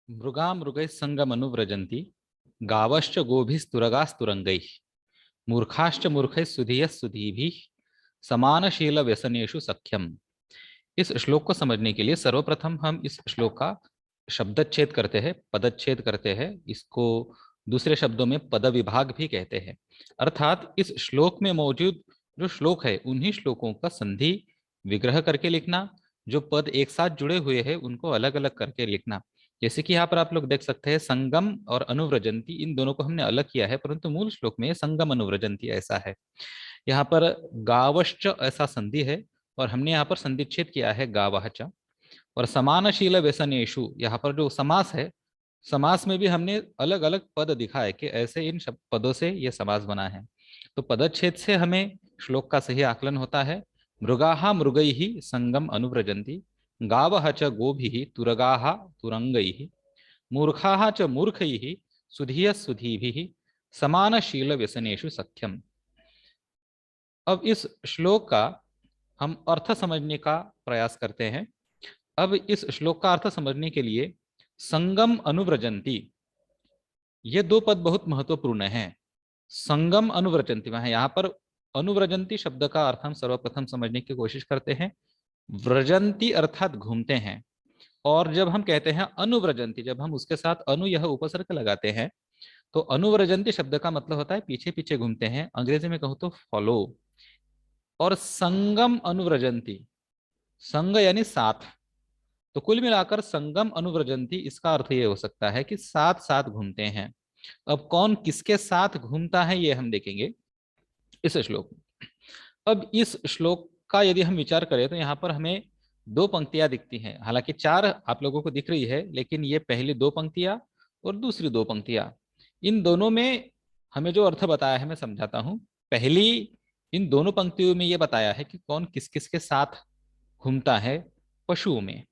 मृगा मृगै संगम अनुव्रजंती गावश्च गोभिस्तुरगास्तुरंगैः मूर्खाश्च मूर्खैः सुधीयः सुधीभिः समानशील व्यसनेषु सख्यम। इस श्लोक को समझने के लिए सर्वप्रथम हम इस श्लोक का शब्दच्छेद करते हैं, पदच्छेद करते हैं। इसको दूसरे शब्दों में पद विभाग भी कहते हैं। अर्थात इस श्लोक में मौजूद जो श्लोक है उन्हीं श्लोकों का संधि विग्रह करके लिखना, जो पद एक साथ जुड़े हुए हैं उनको अलग अलग करके लिखना। जैसे कि यहाँ पर आप लोग देख सकते हैं संगम और अनुव्रजंती, इन दोनों को हमने अलग किया है, परंतु मूल श्लोक में संगम अनुव्रजंती ऐसा है। यहाँ पर गावश्च ऐसा संधि है और हमने यहाँ पर संधिच्छेद किया है गावहच। और समानशील व्यसनेशु, यहाँ पर जो समास है, समास में भी हमने अलग अलग पद दिखा है कि ऐसे इन पदों से यह समास बना है। तो पदच्छेद से हमें श्लोक का सही आकलन होता है। मृगाहा मृगैः संगम अनुव्रजन्ति गावः च गोभिः तुरगाः तुरंगैः मूर्खाः च मूर्खैः सुधीयः सुधीभिः समानशील व्यसनेषु सख्यम। अब इस श्लोक का हम अर्थ समझने का प्रयास करते हैं। अब इस श्लोक का अर्थ समझने के लिए संगम अनुव्रजंती, ये दो पद बहुत महत्वपूर्ण हैं। संगम अनुव्रजंती, वहां यहाँ पर अनुव्रजंती शब्द का अर्थ हम सर्वप्रथम समझने की कोशिश करते हैं। व्रजंती अर्थात घूमते हैं, और जब हम कहते हैं अनुव्रजंती, जब हम उसके साथ अनु यह उपसर्ग लगाते हैं, तो अनुव्रजंती शब्द का मतलब होता है पीछे पीछे घूमते हैं, अंग्रेजी में कहूँ तो फॉलो। और संगम अनुव्रजंती, संग यानी साथ, तो कुल मिलाकर संगम अनुव्रजंती इसका अर्थ ये हो सकता है कि साथ साथ घूमते हैं। अब कौन किसके साथ घूमता है ये हम देखेंगे इस श्लोक में। अब इस श्लोक का यदि हम विचार करें तो यहाँ पर हमें दो पंक्तियां दिखती हैं, हालांकि चार आप लोगों को दिख रही है, लेकिन ये पहली दो पंक्तियां और दूसरी दो पंक्तियां, इन दोनों में हमें जो अर्थ बताया है मैं समझाता हूं। पहली इन दोनों पंक्तियों में ये बताया है कि कौन किस किस के साथ घूमता है, पशुओं में।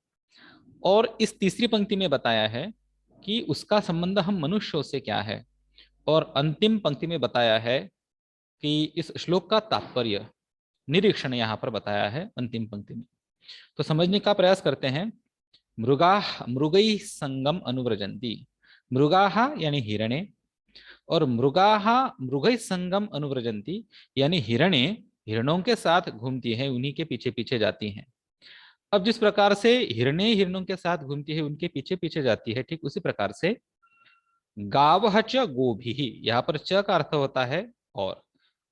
और इस तीसरी पंक्ति में बताया है कि उसका संबंध हम मनुष्यों से क्या है। और अंतिम पंक्ति में बताया है कि इस श्लोक का तात्पर्य, निरीक्षण यहाँ पर बताया है अंतिम पंक्ति में। तो समझने का प्रयास करते हैं। मृगा मृगै संगम अनुव्रजंती, मृगाहा यानी हिरणे, और मृगाहा मृगै संगम अनुव्रजंती यानी हिरणे हिरणों के साथ घूमती है, उन्हीं के पीछे पीछे जाती हैं। अब जिस प्रकार से हिरणे हिरणों के साथ घूमती है, उनके पीछे पीछे जाती है, ठीक उसी प्रकार से गावह च गोभिः, यहाँ पर च का अर्थ होता है और,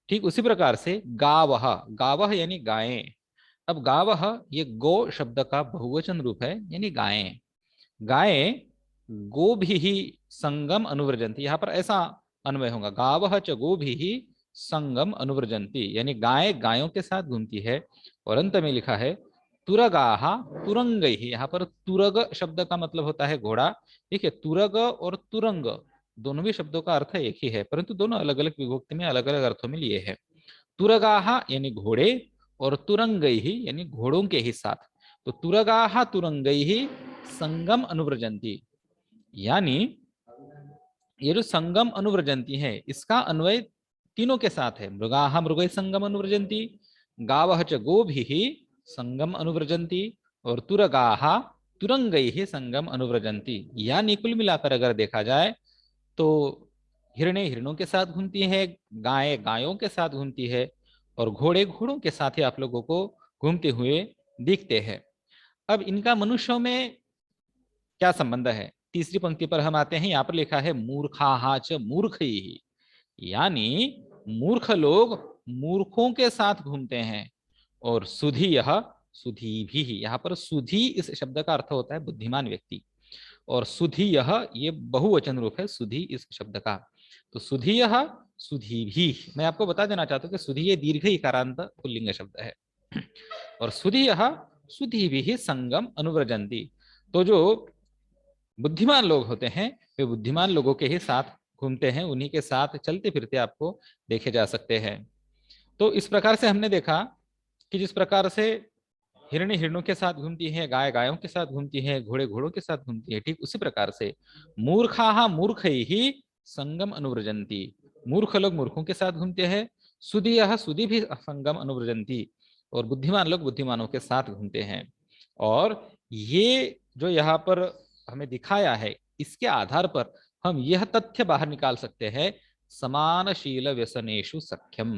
ठीक उसी प्रकार से गावह, गावह यानी गायें। अब गावह ये गो शब्द का बहुवचन रूप है, यानी गायें। गायें गोभिः संगम अनुव्रजंती, यहाँ पर ऐसा अन्वय होगा, गावह च गोभिः संगम अनुव्रजंती, यानी गाय गायों के साथ घूमती है। और अंत में लिखा है तुरगाहा तुरंगैः, यहाँ पर तुरग शब्द का मतलब होता है घोड़ा। ठीक है, तुरग और तुरंग दोनों भी शब्दों का अर्थ एक ही है, परंतु दोनों अलग अलग विभक्ति में अलग अलग अर्थों में लिए हैं। तुरगाहा यानी घोड़े, और तुरंगैः यानी घोड़ों के ही साथ। तो तुरगाहा तुरंगैः संगम अनुव्रजंती, यानी ये जो संगम अनुव्रजंती है इसका अन्वय तीनों के साथ है। मृगाहा मृगै संगम अनुव्रजंती, गावः च गोभिः संगम अनुव्रजंती, और तुरगाहा तुरंगैः संगम अनुव्रजंती। यानी कुल मिलाकर अगर देखा जाए तो हिरणे हिरणों के साथ घूमती है, गाय गायों के साथ घूमती है, और घोड़े घोड़ों के साथ ही आप लोगों को घूमते हुए दिखते हैं। अब इनका मनुष्यों में क्या संबंध है, तीसरी पंक्ति पर हम आते हैं। यहाँ पर लिखा है मूर्खाहा च मूर्खैः, यानी मूर्ख लोग मूर्खों के साथ घूमते हैं। और सुधी यह सुधी भी, यहाँ पर सुधी इस शब्द का अर्थ होता है बुद्धिमान व्यक्ति, और सुधी यह ये बहुवचन रूप है सुधी इस शब्द का। तो सुधी यह सुधी भी, मैं आपको बता देना चाहता हूँ कि सुधी ये दीर्घ इकारांत पुल्लिंग शब्द है। और सुधी यह सुधी भी संगम अनुव्रजंती, तो जो बुद्धिमान लोग होते हैं वे बुद्धिमान लोगों के ही साथ घूमते हैं, उन्हीं के साथ चलते फिरते आपको देखे जा सकते हैं। तो इस प्रकार से हमने देखा कि जिस प्रकार से हिरणी हिरणों के साथ घूमती है, गाय गायों के साथ घूमती है, घोड़े घोड़ों के साथ घूमती है, ठीक उसी प्रकार से मूर्खाहा मूर्खैः संगम अनुव्रजंती, मूर्ख लोग मूर्खों के साथ घूमते हैं, सुधीयः सुधी भी संगम अनुव्रजंती, और बुद्धिमान लोग बुद्धिमानों के साथ घूमते हैं। और ये जो यहाँ पर हमें दिखाया है इसके आधार पर हम यह तथ्य बाहर निकाल सकते हैं, समानशील व्यसनेषु सख्यम।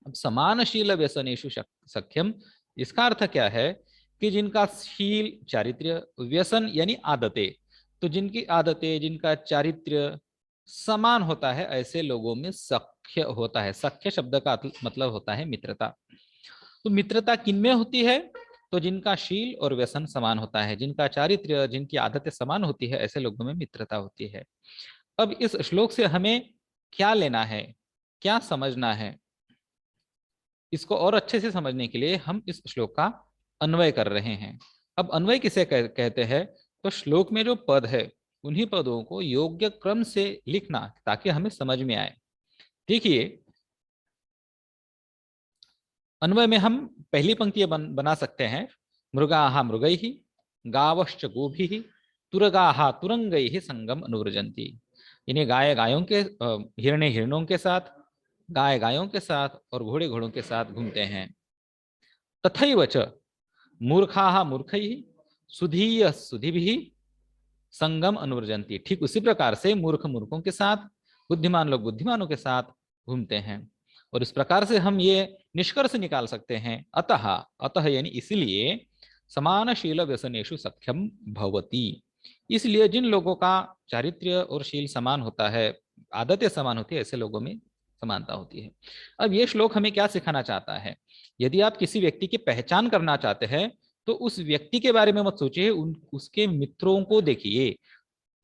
अब समानशील व्यसनेषु सख्यम, इसका अर्थ क्या है कि जिनका शील, चारित्र्य, व्यसन यानी आदतें, तो जिनकी आदतें, जिनका चारित्र्य समान होता है, ऐसे लोगों में सख्य होता है। सख्य शब्द का मतलब होता है मित्रता। तो मित्रता किनमें होती है? तो जिनका शील और व्यसन समान होता है, जिनका चारित्र्य, जिनकी आदतें समान होती है, ऐसे लोगों में मित्रता होती है। अब इस श्लोक से हमें क्या लेना है, क्या समझना है, इसको और अच्छे से समझने के लिए हम इस श्लोक का अन्वय कर रहे हैं। अब अन्वय किसे कहते हैं? तो श्लोक में जो पद है, उन्हीं पदों को योग्य क्रम से लिखना, ताकि हमें समझ में आए। देखिए, अन्वय में हम पहली पंक्ति बना सकते हैं, मृगाः मृगैः, गावश्च गोभिः, तुरगाः तुरंगैः संगम अनुव्रजन्ति। इन्हें गाय गायों के, हिरणे हिरणों के साथ, गाय गायों के साथ और घोड़े घोड़ों के साथ घूमते हैं। तथैव च मूर्खाः मूर्खैः, सुधीयः सुधीभिः संगम अनुव्रजन्ति। ठीक उसी प्रकार से मूर्ख मूर्खों के साथ, बुद्धिमान लोग बुद्धिमानों के साथ घूमते हैं। और इस प्रकार से हम ये निष्कर्ष निकाल सकते हैं, अतः, अतः यानी इसलिए, समानशील व्यसनेषु सख्यम भवति। इसलिए जिन लोगों का चारित्र्य और शील समान होता है, आदतें समान होती है, ऐसे लोगों में समानता होती है। अब ये श्लोक हमें क्या सिखाना चाहता है? यदि आप किसी व्यक्ति की पहचान करना चाहते हैं, तो उस व्यक्ति के बारे में मत सोचिए, उसके मित्रों को देखिए,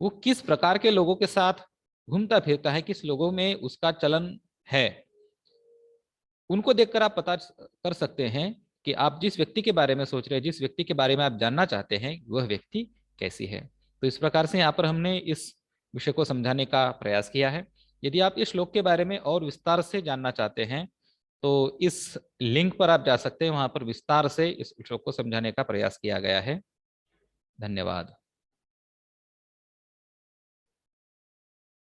वो किस प्रकार के लोगों के साथ घूमता फिरता है, किस लोगों में उसका चलन है। उनको देखकर आप पता कर सकते हैं कि आप जिस व्यक्ति के बारे में सोच रहे हैं, जिस व्यक्ति के बारे में आप जानना चाहते हैं, वह व्यक्ति कैसी है। तो इस प्रकार से यहाँ पर हमने इस विषय को समझाने का प्रयास किया है। यदि आप इस श्लोक के बारे में और विस्तार से जानना चाहते हैं, तो इस लिंक पर आप जा सकते हैं, वहां पर विस्तार से इस श्लोक को समझाने का प्रयास किया गया है। धन्यवाद।